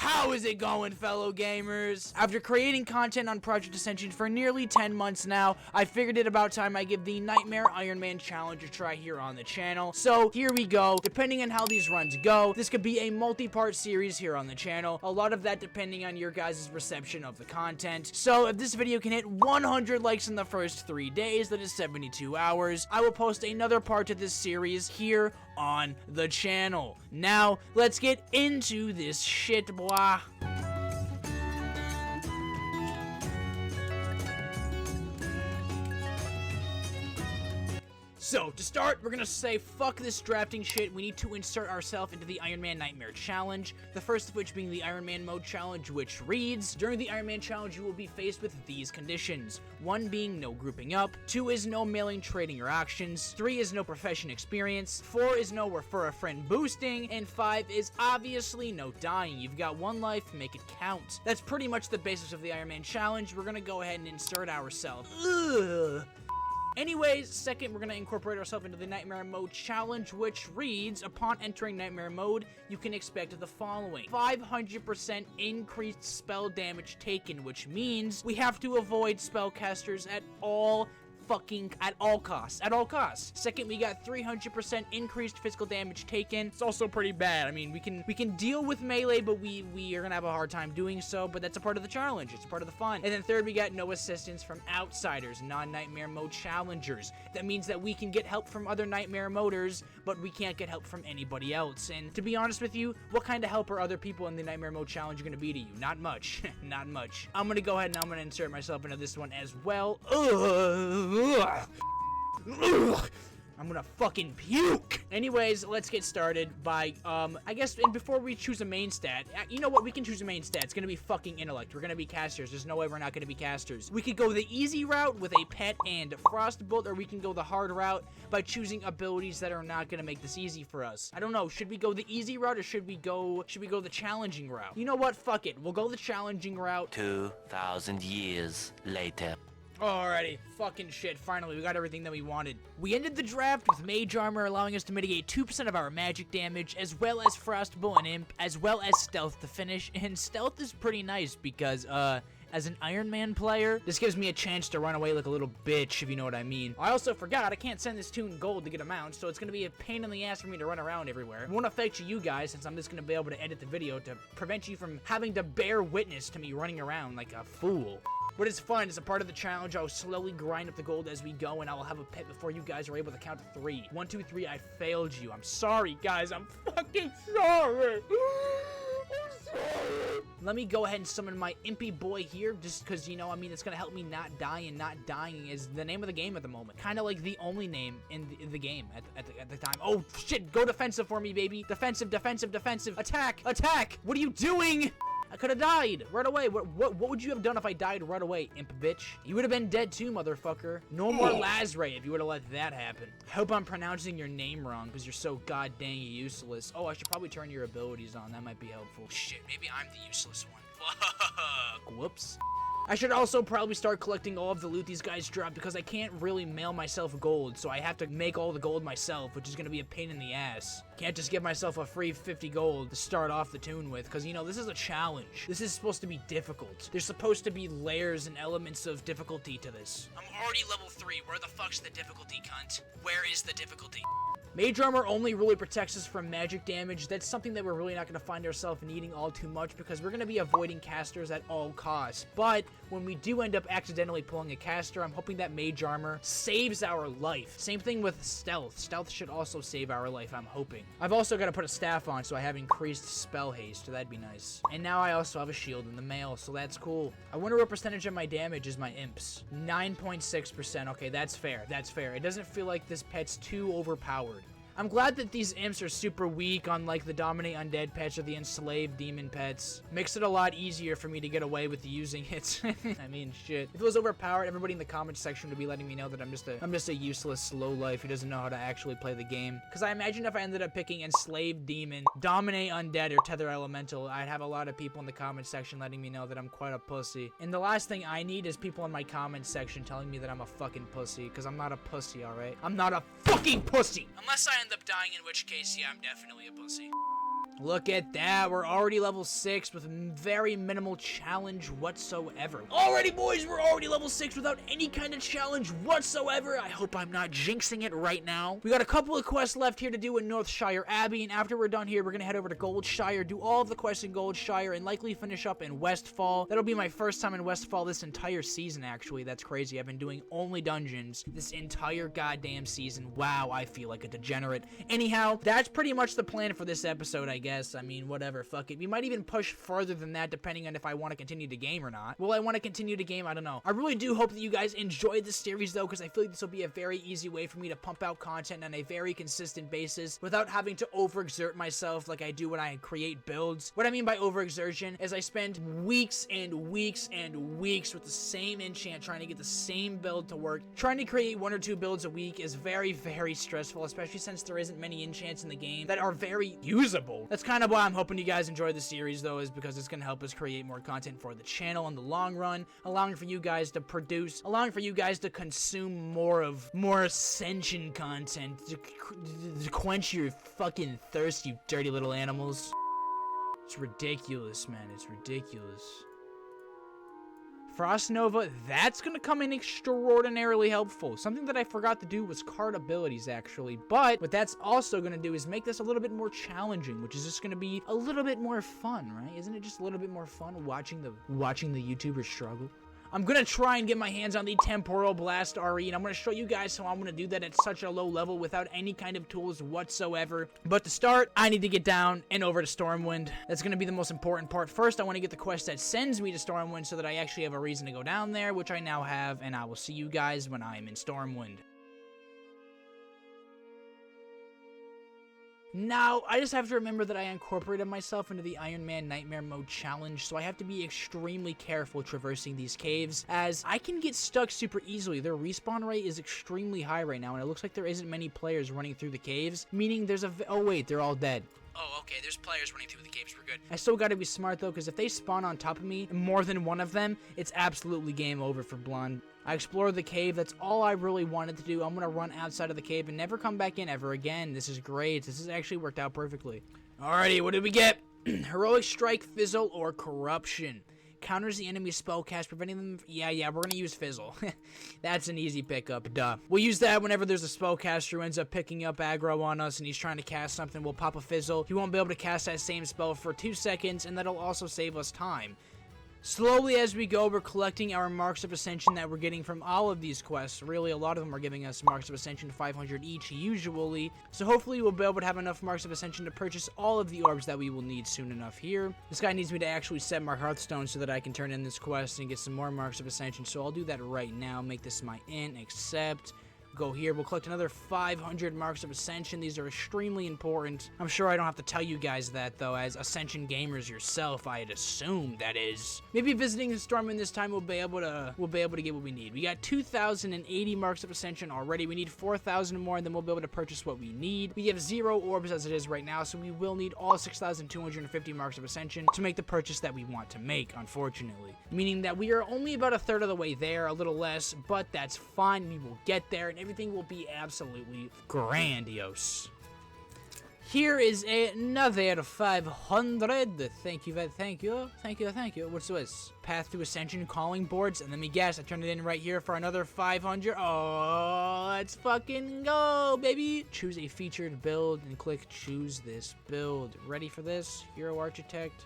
How is it going, fellow gamers? After creating content on Project Ascension for nearly 10 months now, I figured it about time I give the Nightmare Ironman challenge a try here on the channel. So here we go. Depending on how these runs go, this could be a multi-part series here on the channel. A lot of that depending on your guys' reception of the content. So if this video can hit 100 likes in the first 3 days, that is 72 hours, I will post another part to this series here on the channel. Now, let's get into this shit, boy. So, to start, we're gonna say fuck this drafting shit. We need to insert ourselves into the Ironman Nightmare challenge. The first of which being the Ironman mode challenge, which reads, during the Ironman challenge, you will be faced with these conditions. 1 being no grouping up, 2 is no mailing, trading, or auctions, 3 is no profession experience, 4 is no refer a friend boosting, and 5 is obviously no dying. You've got 1 life, make it count. That's pretty much the basis of the Ironman challenge. We're gonna go ahead and insert ourselves. Ugh. Anyways, second, we're going to incorporate ourselves into the Nightmare Mode Challenge, which reads, upon entering Nightmare Mode, you can expect the following. 500% increased spell damage taken, which means we have to avoid spellcasters at all costs. Second, we got 300% increased physical damage taken. It's also pretty bad. I mean, we can deal with melee, but we are gonna have a hard time doing so, but that's a part of the challenge. It's a part of the fun. And then third, we got no assistance from outsiders, non-Nightmare Mode challengers. That means that we can get help from other Nightmare Moders, but we can't get help from anybody else. And to be honest with you, what kind of help are other people in the Nightmare Mode challenge gonna be to you? Not much. Not much. I'm gonna go ahead and I'm gonna insert myself into this one as well. Ugh. I'm gonna fucking puke. Anyways, let's get started by, I guess, and before we choose a main stat, you know what, we can choose a main stat. It's gonna be fucking intellect. We're gonna be casters. There's no way we're not gonna be casters. We could go the easy route with a pet and frostbolt, or we can go the hard route by choosing abilities that are not gonna make this easy for us. I don't know, should we go the easy route, or should we go the challenging route? You know what, fuck it. We'll go the challenging route. 2,000 years later. Alrighty, fucking shit, finally, we got everything that we wanted. We ended the draft with Mage Armor, allowing us to mitigate 2% of our magic damage, as well as Frostbolt and Imp, as well as Stealth to finish, and Stealth is pretty nice because, as an Iron Man player, this gives me a chance to run away like a little bitch, if you know what I mean. I also forgot, I can't send this tune gold to get a mount, so it's gonna be a pain in the ass for me to run around everywhere. It won't affect you guys, since I'm just gonna be able to edit the video to prevent you from having to bear witness to me running around like a fool. But it's fun. It's a part of the challenge. I'll slowly grind up the gold as we go, and I will have a pet before you guys are able to count to 3. 1, 2, 3, I failed you. I'm sorry, guys. I'm fucking sorry. I'm sorry. Let me go ahead and summon my impy boy here, just because, you know, I mean, it's going to help me not die, and not dying is the name of the game at the moment. Kind of like the only name in the game at the time. Oh, shit. Go defensive for me, baby. Defensive, defensive, defensive. Attack, attack. What are you doing? I could have died right away. What would you have done if I died right away, imp bitch? You would have been dead too, motherfucker. No more Lazray if you would have let that happen. I hope I'm pronouncing your name wrong because you're so goddamn useless. Oh, I should probably turn your abilities on. That might be helpful. Shit, maybe I'm the useless one. Fuck. Whoops. I should also probably start collecting all of the loot these guys drop because I can't really mail myself gold, so I have to make all the gold myself, which is going to be a pain in the ass. Can't just give myself a free 50 gold to start off the tune with, because, you know, this is a challenge. This is supposed to be difficult. There's supposed to be layers and elements of difficulty to this. I'm already level 3. Where the fuck's the difficulty, cunt? Where is the difficulty? Mage Armor only really protects us from magic damage. That's something that we're really not going to find ourselves needing all too much because we're going to be avoiding casters at all costs. But when we do end up accidentally pulling a caster, I'm hoping that Mage Armor saves our life. Same thing with Stealth. Stealth should also save our life, I'm hoping. I've also got to put a staff on, so I have increased spell haste, so that'd be nice. And now I also have a shield in the mail, so that's cool. I wonder what percentage of my damage is my imps. 9.6%. Okay, that's fair. That's fair. It doesn't feel like this pet's too overpowered. I'm glad that these imps are super weak on like the Dominate Undead pets or the Enslaved Demon pets. Makes it a lot easier for me to get away with using it. I mean, shit. If it was overpowered, everybody in the comments section would be letting me know that I'm just a useless lowlife who doesn't know how to actually play the game. Because I imagine if I ended up picking Enslaved Demon, Dominate Undead, or Tether Elemental, I'd have a lot of people in the comment section letting me know that I'm quite a pussy. And the last thing I need is people in my comment section telling me that I'm a fucking pussy. Because I'm not a pussy, alright? I'm not a fucking pussy! Unless I end up dying, in which case, yeah, I'm definitely a pussy. Look at that. We're already level 6 with very minimal challenge whatsoever. Already, boys, we're already level 6 without any kind of challenge whatsoever. I hope I'm not jinxing it right now. We got a couple of quests left here to do in Northshire Abbey, and after we're done here, we're going to head over to Goldshire, do all of the quests in Goldshire, and likely finish up in Westfall. That'll be my first time in Westfall this entire season, actually. That's crazy. I've been doing only dungeons this entire goddamn season. Wow, I feel like a degenerate. Anyhow, that's pretty much the plan for this episode, I guess. I mean, whatever, fuck it. We might even push further than that depending on if I want to continue to game or not. Will I want to continue to game? I don't know. I really do hope that you guys enjoyed this series though, because I feel like this will be a very easy way for me to pump out content on a very consistent basis without having to overexert myself like I do when I create builds. What I mean by overexertion is I spend weeks and weeks and weeks with the same enchant trying to get the same build to work. Trying to create 1 or 2 builds a week is very, very stressful, especially since there isn't many enchants in the game that are very usable. That's kind of why I'm hoping you guys enjoy the series though, is because it's going to help us create more content for the channel in the long run, allowing for you guys to produce, allowing for you guys to consume more Ascension content, to quench your fucking thirst, you dirty little animals. It's ridiculous, man. It's ridiculous. Frost Nova, that's going to come in extraordinarily helpful. Something that I forgot to do was card abilities, actually. But what that's also going to do is make this a little bit more challenging, which is just going to be a little bit more fun, right? Isn't it just a little bit more fun watching the YouTubers struggle? I'm going to try and get my hands on the Temporal Blast RE, and I'm going to show you guys how I'm going to do that at such a low level without any kind of tools whatsoever. But to start, I need to get down and over to Stormwind. That's going to be the most important part. First, I want to get the quest that sends me to Stormwind so that I actually have a reason to go down there, which I now have, and I will see you guys when I am in Stormwind. Now, I just have to remember that I incorporated myself into the Ironman Nightmare mode challenge, so I have to be extremely careful traversing these caves, as I can get stuck super easily. Their respawn rate is extremely high right now, and it looks like there isn't many players running through the caves, meaning there's oh wait, they're all dead. Oh, okay, there's players running through the caves, we're good. I still gotta be smart though, because if they spawn on top of me, more than one of them, it's absolutely game over for Blonde. I explored the cave, that's all I really wanted to do. I'm gonna run outside of the cave and never come back in ever again. This is great, this has actually worked out perfectly. Alrighty, what did we get? Heroic Strike, Fizzle, or Corruption. Counters the enemy's spellcast, preventing them. Yeah, we're gonna use Fizzle. That's an easy pickup, duh. We'll use that whenever there's a spellcaster who ends up picking up aggro on us and he's trying to cast something. We'll pop a Fizzle. He won't be able to cast that same spell for 2 seconds, and that'll also save us time. Slowly as we go, we're collecting our Marks of Ascension that we're getting from all of these quests. Really, a lot of them are giving us Marks of Ascension, 500 each usually. So hopefully we'll be able to have enough Marks of Ascension to purchase all of the orbs that we will need soon enough here. This guy needs me to actually set my Hearthstone so that I can turn in this quest and get some more Marks of Ascension. So I'll do that right now. Make this my int, accept. Go here, we'll collect another 500 Marks of Ascension. These are extremely important. I'm sure I don't have to tell you guys that though, as Ascension gamers yourself, I'd assume that is. Maybe visiting the Stormwind this time we'll be able to get what we need. We got 2,080 Marks of Ascension already. We need 4,000 more, and then we'll be able to purchase what we need. We have 0 orbs as it is right now, so we will need all 6,250 Marks of Ascension to make the purchase that we want to make, unfortunately. Meaning that we are only about a third of the way there, a little less, but that's fine. We will get there, and everything will be absolutely grandiose. Here is another 500. Thank you. What's this? Path to Ascension calling boards. And let me guess, I turned it in right here for another 500. Oh, let's fucking go, baby. Choose a featured build and click choose this build. Ready for this? Hero Architect.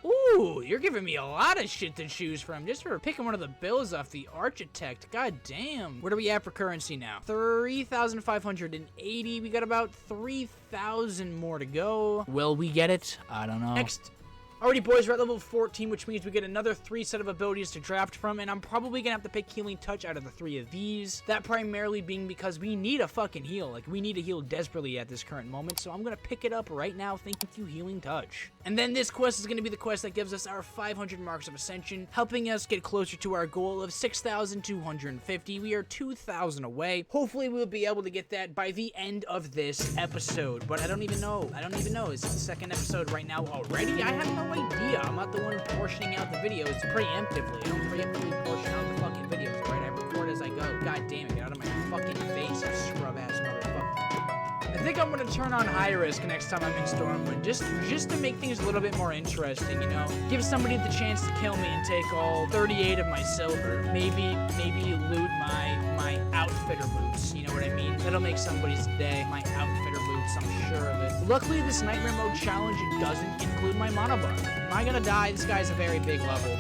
Ooh, you're giving me a lot of shit to choose from just for picking one of the builds off the Architect. God damn. What are we at for currency now? 3,580. We got about 3,000 more to go. Will we get it? I don't know. Next. Alrighty, boys, we're at level 14, which means we get another 3 set of abilities to draft from, and I'm probably gonna have to pick Healing Touch out of the 3 of these. That primarily being because we need a fucking heal. Like, we need to heal desperately at this current moment, so I'm gonna pick it up right now. Thank you, Healing Touch. And then this quest is gonna be the quest that gives us our 500 Marks of Ascension, helping us get closer to our goal of 6,250. We are 2,000 away. Hopefully, we'll be able to get that by the end of this episode, but I don't even know. Is it the second episode right now already? I have no idea. I'm not the one portioning out the videos preemptively. I don't preemptively portion out the fucking videos, right? I record as I go. God damn it, get out of my fucking face, you scrub-ass motherfucker. I think I'm gonna turn on high risk next time I'm in Stormwind, just to make things a little bit more interesting, you know? Give somebody the chance to kill me and take all 38 of my silver. Maybe loot my outfitter boots, you know what I mean? That'll make somebody's day. My outfitter boots, I'm sure of it. Luckily, this Nightmare Mode challenge doesn't include my mana bar. Am I gonna die? This guy's a very big level.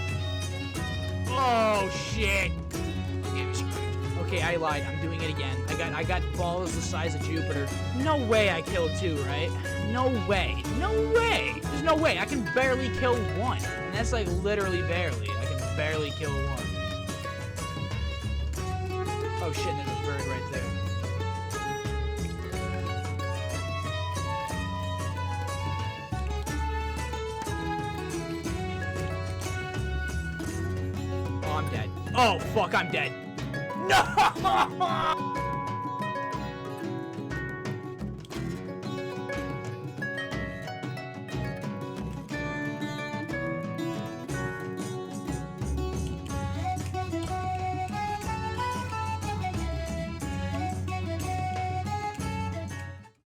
Oh, shit. Okay, I lied. I'm doing it again. I got balls the size of Jupiter. No way I killed 2, right? No way. No way. There's no way. I can barely kill 1. And that's like literally barely. I can barely kill 1. Oh shit, there's a bird right there. Oh, I'm dead. Oh, fuck, I'm dead. No!